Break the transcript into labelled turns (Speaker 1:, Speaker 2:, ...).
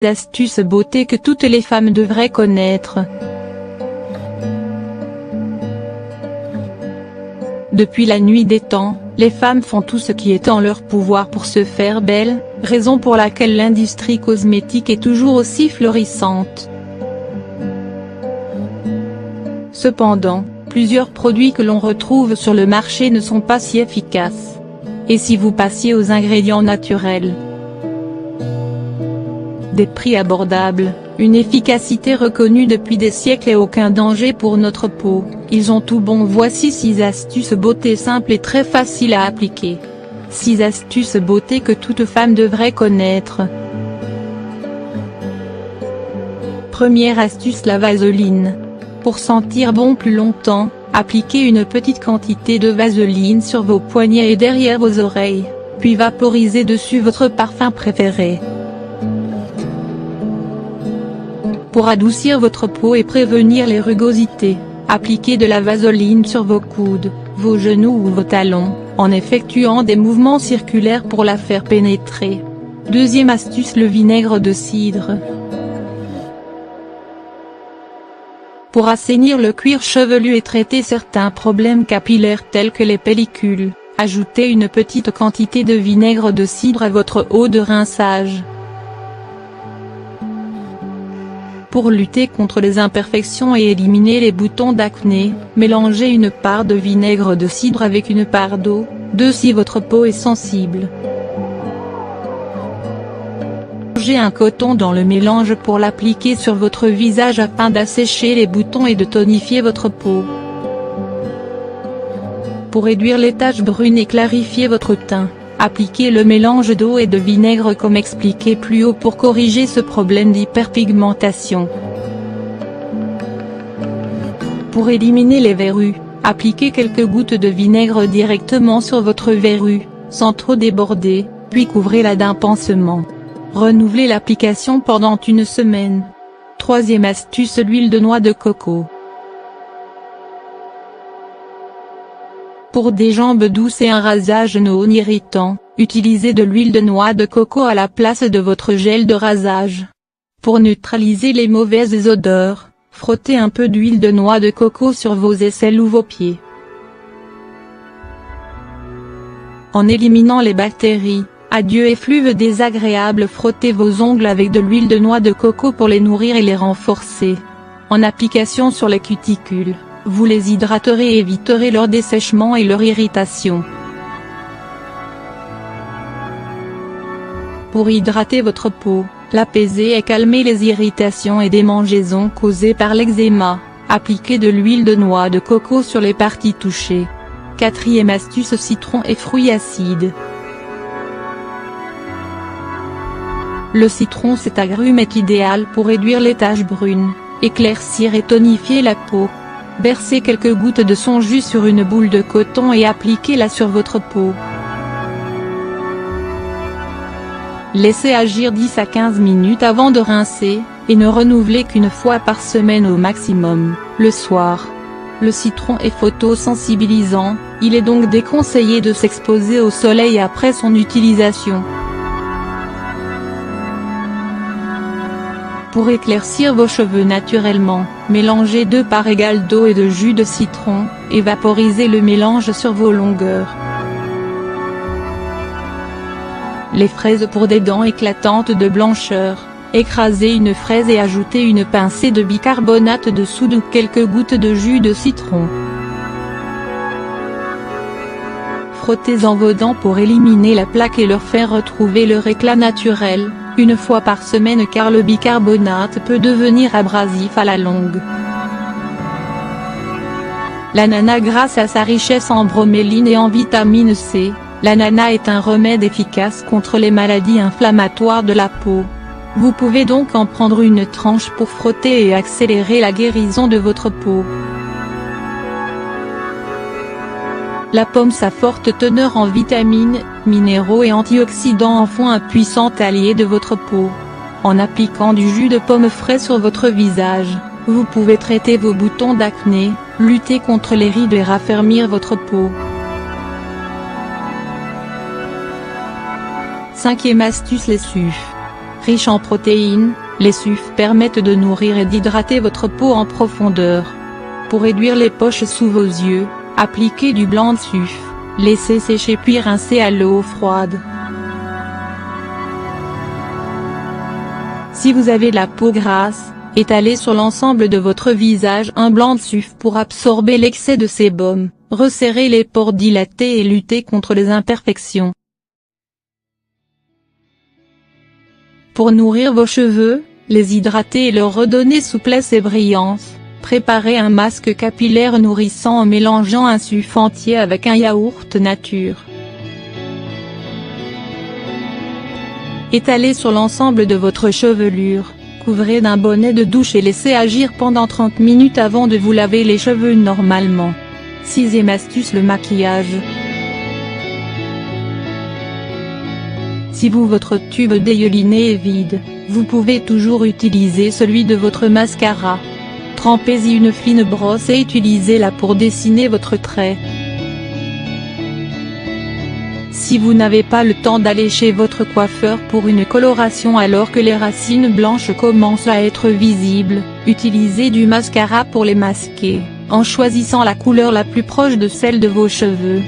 Speaker 1: Astuces beauté que toutes les femmes devraient connaître. Depuis la nuit des temps, les femmes font tout ce qui est en leur pouvoir pour se faire belles, raison pour laquelle l'industrie cosmétique est toujours aussi florissante. Cependant, plusieurs produits que l'on retrouve sur le marché ne sont pas si efficaces. Et si vous passiez aux ingrédients naturels? Des prix abordables, une efficacité reconnue depuis des siècles et aucun danger pour notre peau, ils ont tout bon. Voici 6 astuces beauté simples et très faciles à appliquer. 6 astuces beauté que toute femme devrait connaître. Première astuce: la vaseline. Pour sentir bon plus longtemps, appliquez une petite quantité de vaseline sur vos poignets et derrière vos oreilles, puis vaporisez dessus votre parfum préféré. Pour adoucir votre peau et prévenir les rugosités, appliquez de la vaseline sur vos coudes, vos genoux ou vos talons, en effectuant des mouvements circulaires pour la faire pénétrer. Deuxième astuce: le vinaigre de cidre. Pour assainir le cuir chevelu et traiter certains problèmes capillaires tels que les pellicules, ajoutez une petite quantité de vinaigre de cidre à votre eau de rinçage. Pour lutter contre les imperfections et éliminer les boutons d'acné, mélangez une part de vinaigre de cidre avec une part d'eau, si votre peau est sensible. Plongez un coton dans le mélange pour l'appliquer sur votre visage afin d'assécher les boutons et de tonifier votre peau. Pour réduire les taches brunes et clarifier votre teint, appliquez le mélange d'eau et de vinaigre comme expliqué plus haut pour corriger ce problème d'hyperpigmentation. Pour éliminer les verrues, appliquez quelques gouttes de vinaigre directement sur votre verrue, sans trop déborder, puis couvrez-la d'un pansement. Renouvelez l'application pendant une semaine. Troisième astuce: l'huile de noix de coco. Pour des jambes douces et un rasage non irritant, utilisez de l'huile de noix de coco à la place de votre gel de rasage. Pour neutraliser les mauvaises odeurs, frottez un peu d'huile de noix de coco sur vos aisselles ou vos pieds. En éliminant les bactéries, adieu effluves désagréables. Frottez vos ongles avec de l'huile de noix de coco pour les nourrir et les renforcer. En application sur les cuticules, vous les hydraterez et éviterez leur dessèchement et leur irritation. Pour hydrater votre peau, l'apaiser et calmer les irritations et démangeaisons causées par l'eczéma, appliquez de l'huile de noix de coco sur les parties touchées. Quatrième astuce: citron et fruits acides. Le citron, cet agrume est idéal pour réduire les taches brunes, éclaircir et tonifier la peau. Versez quelques gouttes de son jus sur une boule de coton et appliquez-la sur votre peau. Laissez agir 10 à 15 minutes avant de rincer, et ne renouvelez qu'une fois par semaine au maximum, le soir. Le citron est photosensibilisant, il est donc déconseillé de s'exposer au soleil après son utilisation. Pour éclaircir vos cheveux naturellement, mélangez 2 parts égales d'eau et de jus de citron, et vaporisez le mélange sur vos longueurs. Les fraises pour des dents éclatantes de blancheur. Écrasez une fraise et ajoutez une pincée de bicarbonate de soude ou quelques gouttes de jus de citron. Frottez-en vos dents pour éliminer la plaque et leur faire retrouver leur éclat naturel, une fois par semaine car le bicarbonate peut devenir abrasif à la longue. L'ananas. Grâce à sa richesse en broméline et en vitamine C, l'ananas est un remède efficace contre les maladies inflammatoires de la peau. Vous pouvez donc en prendre une tranche pour frotter et accélérer la guérison de votre peau. La pomme. Sa forte teneur en vitamines, minéraux et antioxydants en font un puissant allié de votre peau. En appliquant du jus de pomme frais sur votre visage, vous pouvez traiter vos boutons d'acné, lutter contre les rides et raffermir votre peau. Cinquième astuce: les SUF. Riches en protéines, les SUF permettent de nourrir et d'hydrater votre peau en profondeur. Pour réduire les poches sous vos yeux, appliquez du blanc de SUF, laissez sécher puis rincez à l'eau froide. Si vous avez la peau grasse, étalez sur l'ensemble de votre visage un blanc de SUF pour absorber l'excès de sébum, resserrer les pores dilatés et lutter contre les imperfections. Pour nourrir vos cheveux, les hydrater et leur redonner souplesse et brillance, préparez un masque capillaire nourrissant en mélangeant un SUF entier avec un yaourt nature. Étalez sur l'ensemble de votre chevelure, couvrez d'un bonnet de douche et laissez agir pendant 30 minutes avant de vous laver les cheveux normalement. 6e astuce, le maquillage. Si votre tube déliné est vide, vous pouvez toujours utiliser celui de votre mascara. Trempez-y une fine brosse et utilisez-la pour dessiner votre trait. Si vous n'avez pas le temps d'aller chez votre coiffeur pour une coloration alors que les racines blanches commencent à être visibles, utilisez du mascara pour les masquer, en choisissant la couleur la plus proche de celle de vos cheveux.